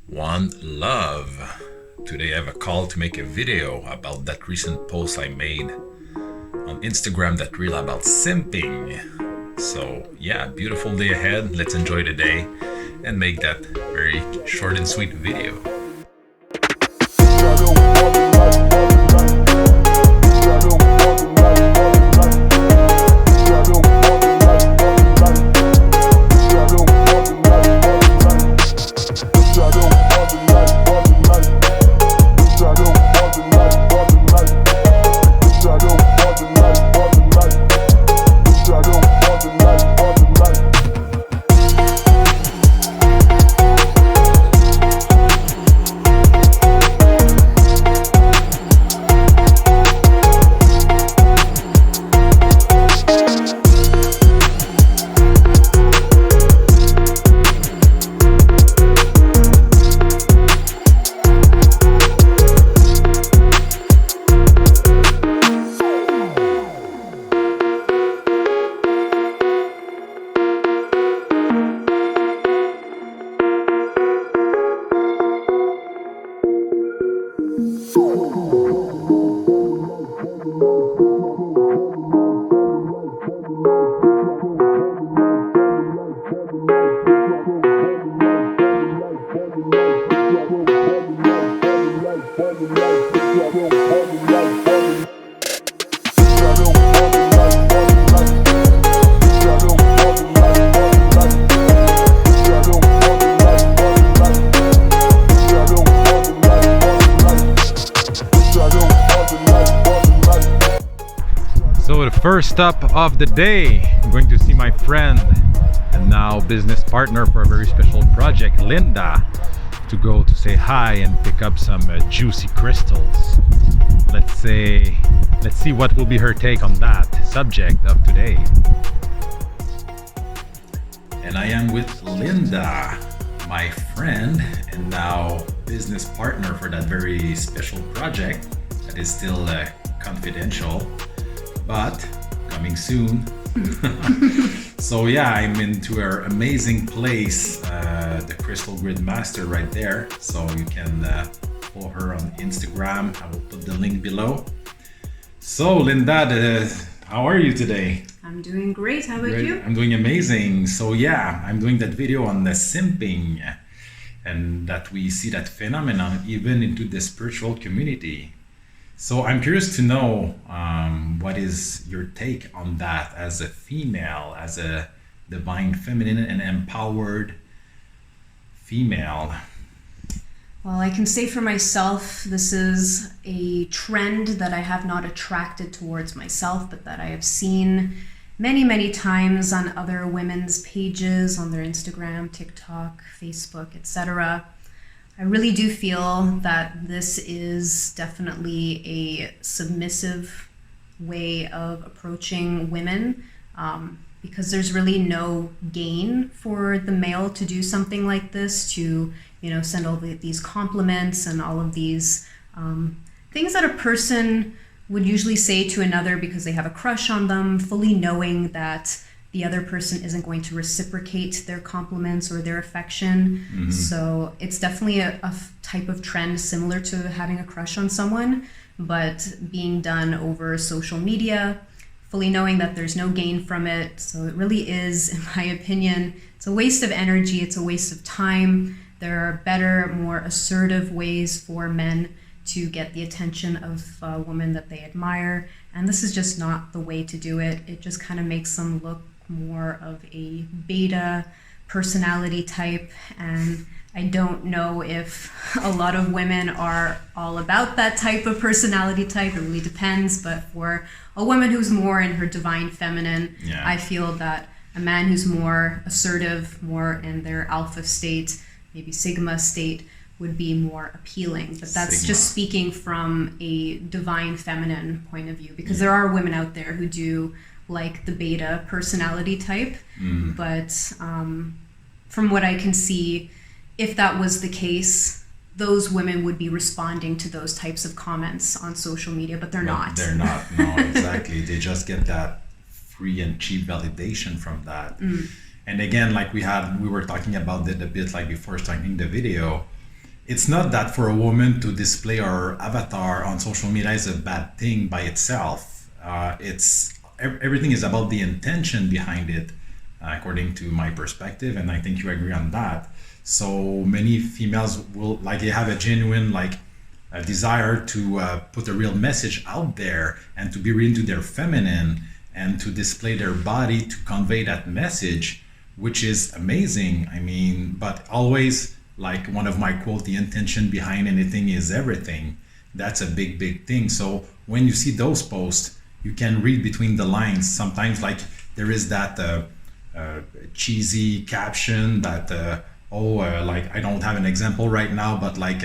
One love. Today I have a call to make a video about that recent post I made on Instagram that reel about simping. So yeah, beautiful day ahead. Let's enjoy the day and make that very short and sweet video. So the first stop of the day, I'm going to see my friend and now business partner for a very special project, Linda, to go to say hi and pick up some juicy crystals. Let's see what will be her take on that subject of today. And I am with Linda, my friend and now business partner for that very special project that is still confidential, but coming soon. So yeah, I'm into our amazing place, the Crystal Grid Master right there. So you can follow her on Instagram. I will put the link below. So Linda, how are you today? I'm doing great. How about you? I'm doing amazing. So yeah, I'm doing that video on the simping, and that we see that phenomenon even into the spiritual community. So I'm curious to know what is your take on that as a female, as a divine feminine and empowered female? Well, I can say for myself, this is a trend that I have not attracted towards myself, but that I have seen many, many times on other women's pages, on their Instagram, TikTok, Facebook, etc. I really do feel that this is definitely a submissive way of approaching women, because there's really no gain for the male to do something like this, to send all these compliments and all of these things that a person would usually say to another because they have a crush on them, fully knowing that the other person isn't going to reciprocate their compliments or their affection. Mm-hmm. So it's definitely a type of trend similar to having a crush on someone, but being done over social media, fully knowing that there's no gain from it. So it really is, in my opinion, it's a waste of energy, it's a waste of time. There are better, more assertive ways for men to get the attention of a woman that they admire. And this is just not the way to do it. It just kind of makes them look more of a beta personality type, and I don't know if a lot of women are all about that type of personality type. It really depends, but for a woman who's more in her divine feminine, yeah, I feel that a man who's more assertive, more in their alpha state, maybe sigma state, would be more appealing. But that's Sigma. Just speaking from a divine feminine point of view, because there are women out there who do like the beta personality type. But from what I can see, if that was the case, those women would be responding to those types of comments on social media, but they're not. They're not, no, exactly. They just get that free and cheap validation from that. And again, like we were talking about it a bit like before starting the video. It's not that for a woman to display her avatar on social media is a bad thing by itself. Everything is about the intention behind it, according to my perspective, and I think you agree on that. So many females will like they have a genuine like a desire to put a real message out there and to be really into their feminine and to display their body to convey that message, which is amazing. I mean, but always like one of my quote, the intention behind anything is everything. That's a big, big thing. So when you see those posts, you can read between the lines. Sometimes like there is that cheesy caption that like I don't have an example right now, but like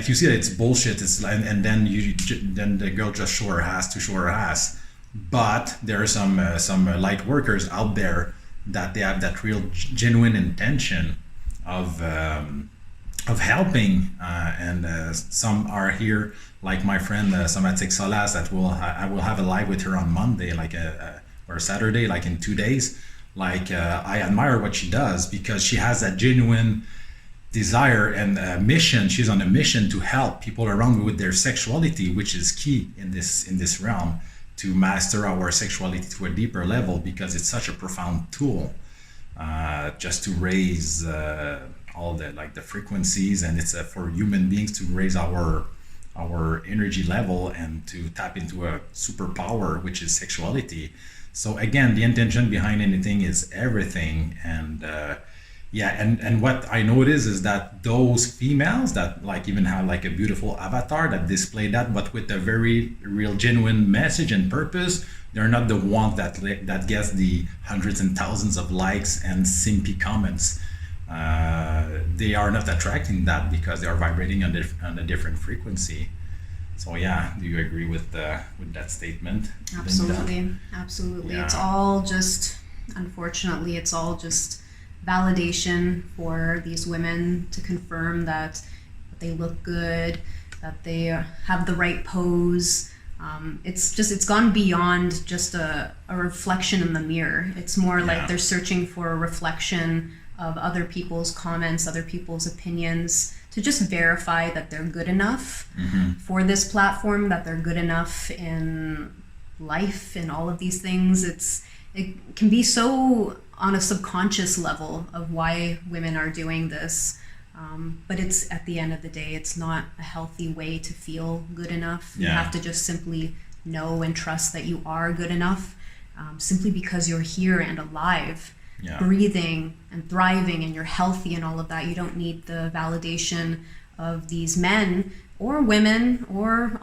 you see it's bullshit. It's and then then the girl just show her ass to show her ass. But there are some light workers out there that they have that real genuine intention of helping, and some are here like my friend Somatic Solas that I will have a live with her on Monday or Saturday, like in 2 days. Like I admire what she does because she has that genuine desire and mission. She's on a mission to help people around with their sexuality, which is key in this realm, to master our sexuality to a deeper level, because it's such a profound tool, just to raise all the frequencies, and it's for human beings to raise our energy level and to tap into a superpower, which is sexuality. So again, the intention behind anything is everything. And and what I notice is that those females that like even have like a beautiful avatar that display that, but with a very real genuine message and purpose, they're not the one that gets the hundreds and thousands of likes and simpy comments. They are not attracting that because they are vibrating on a different frequency. So yeah, do you agree with that statement, Absolutely, Linda? absolutely. Yeah. It's all just, unfortunately, it's all just validation for these women to confirm that they look good, that they have the right pose. It's gone beyond just a reflection in the mirror. It's more like they're searching for a reflection of other people's comments, other people's opinions, to just verify that they're good enough for this platform, that they're good enough in life and all of these things. It can be so on a subconscious level of why women are doing this. But it's, at the end of the day, it's not a healthy way to feel good enough. You have to just simply know and trust that you are good enough, simply because you're here and alive, breathing and thriving, and you're healthy and all of that. You don't need the validation of these men or women or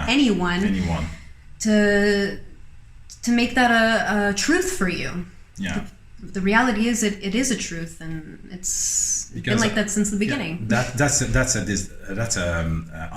anyone to make that a truth for you. The reality is it is a truth, and it's been like that since the beginning. That's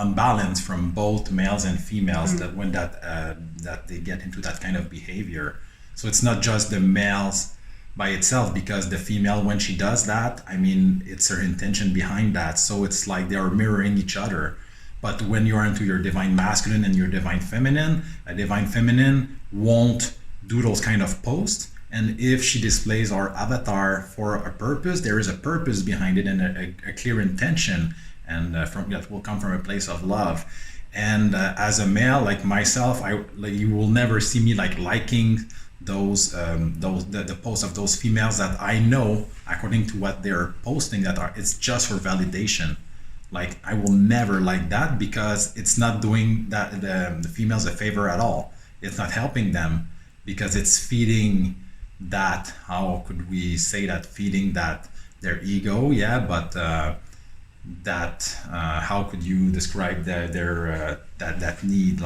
unbalance from both males and females, that when that they get into that kind of behavior. So it's not just the males by itself, because the female, when she does that, I mean, it's her intention behind that. So it's like they are mirroring each other. But when you're into your divine masculine and your divine feminine, a divine feminine won't do those kind of posts. And if she displays our avatar for a purpose, there is a purpose behind it and a clear intention, and from that will come from a place of love. And as a male like myself, you will never see me liking the posts of those females that I know, according to what they're posting, it's just for validation. Like, I will never like that, because it's not doing that the females a favor at all. It's not helping them, because it's feeding that, how could we say that, feeding that their ego, but how could you describe their that need,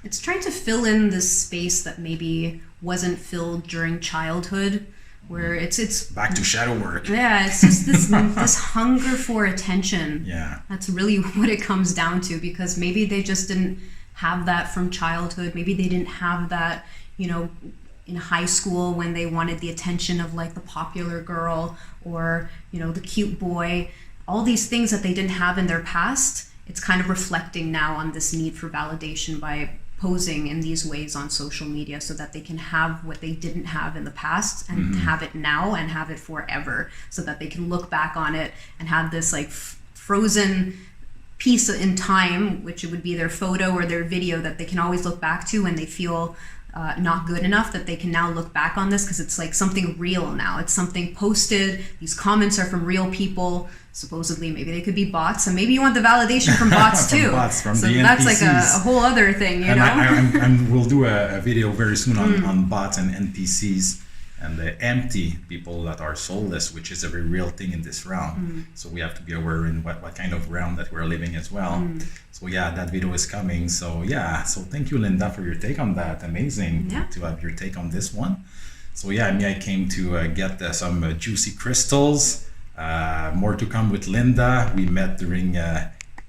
it's trying to fill in this space that maybe wasn't filled during childhood, where it's back to shadow work. It's just this hunger for attention. That's really what it comes down to, because maybe they just didn't have that from childhood. Maybe they didn't have that, in high school, when they wanted the attention of the popular girl, or the cute boy. All these things that they didn't have in their past, it's kind of reflecting now on this need for validation by posing in these ways on social media so that they can have what they didn't have in the past and have it now and have it forever, so that they can look back on it and have this like frozen piece in time, which it would be their photo or their video that they can always look back to when they feel not good enough, that they can now look back on this because it's like something real now. It's something posted. These comments are from real people. Supposedly, maybe they could be bots, and maybe you want the validation from bots too. From so the that's NPCs. like a whole other thing, you know. And we'll do a video very soon on bots and NPCs and the empty people that are soulless, which is a very real thing in this realm. So we have to be aware in what kind of realm that we're living as well. So yeah, that video is coming. So yeah, so thank you, Linda, for your take on that. Amazing to have your take on this one. So yeah, I came to get some juicy crystals. More to come with Linda. We met during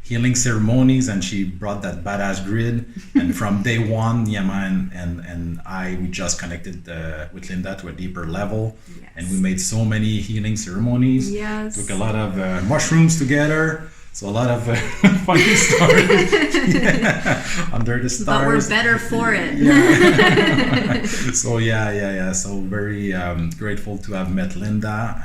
healing ceremonies, and she brought that badass grid. And from day one, Yama and we just connected with Linda to a deeper level. And we made so many healing ceremonies. Took a lot of mushrooms together. So a lot of funny stories under the stars. But we're better for it. So yeah. So very grateful to have met Linda.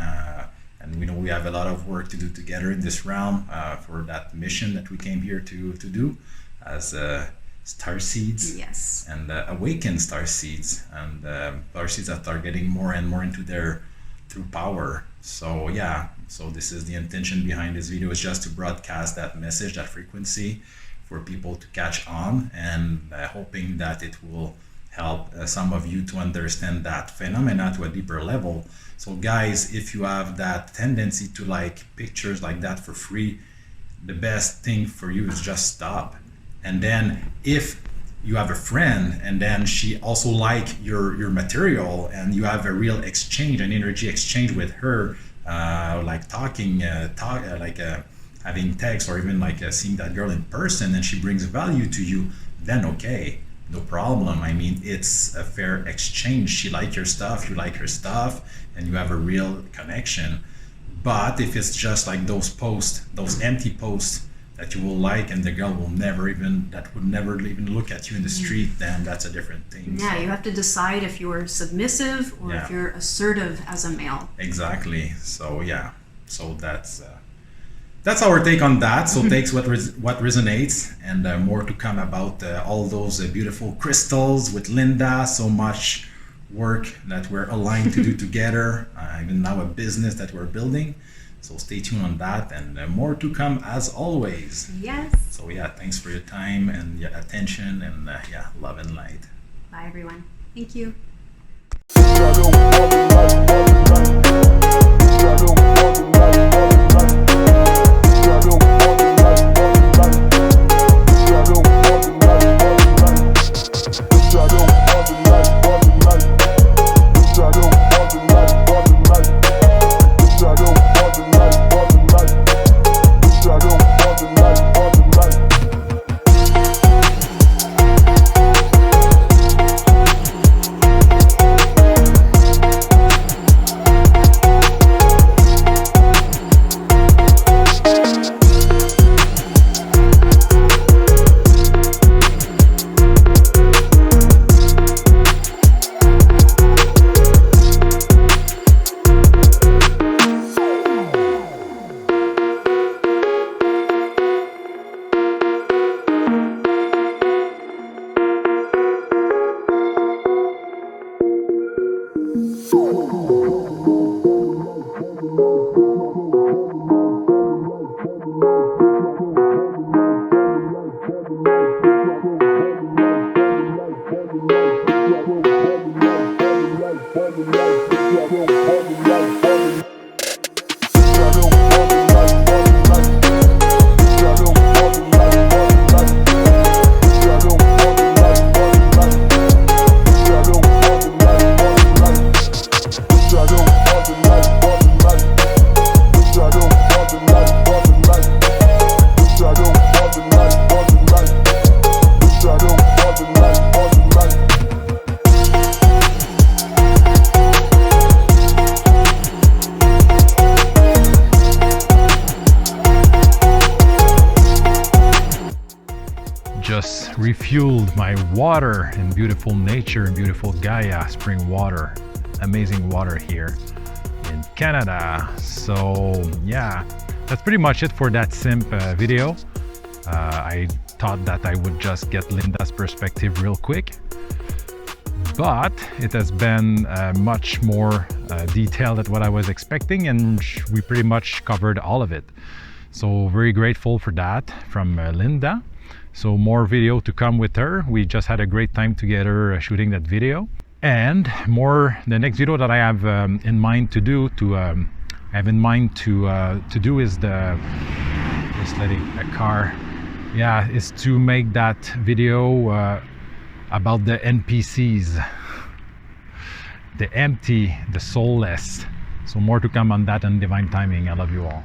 And we know we have a lot of work to do together in this realm for that mission that we came here to do as star seeds. And awakened star seeds, and star seeds that are getting more and more into their true power. So yeah, so this is the intention behind this video, is just to broadcast that message, that frequency, for people to catch on, and hoping that it will help some of you to understand that phenomena to a deeper level. So guys, if you have that tendency to like pictures like that for free, the best thing for you is just stop. And then if you have a friend and then she also like your material, and you have a real exchange, an energy exchange with her, like talking, having text, or even like seeing that girl in person, and she brings value to you, then okay, no problem. I mean, it's a fair exchange. She likes your stuff, you like her stuff, and you have a real connection. But if it's just like those posts, those empty posts that you will like, and the girl will never even look at you in the street, then that's a different thing. Yeah, so you have to decide if you're submissive or if you're assertive as a male. Exactly. So yeah, so that's our take on that. So takes what resonates, and more to come about all those beautiful crystals with Linda. So much work that we're aligned to do together, even now a business that we're building. So stay tuned on that, and more to come as always. Yes. So yeah, thanks for your time and your attention, and love and light. Bye everyone. Thank you. just refueled my water in beautiful nature and beautiful Gaia spring water. Amazing water here in Canada. So yeah, that's pretty much it for that simp video. I thought that I would just get Linda's perspective real quick, but it has been much more detailed than what I was expecting, and we pretty much covered all of it. So very grateful for that from Linda. So more video to come with her. We just had a great time together shooting that video, and more the next video that I have in mind to do is just letting a car, yeah, is to make that video about the NPCs, the empty, the soulless. So more to come on that and divine timing. I love you all.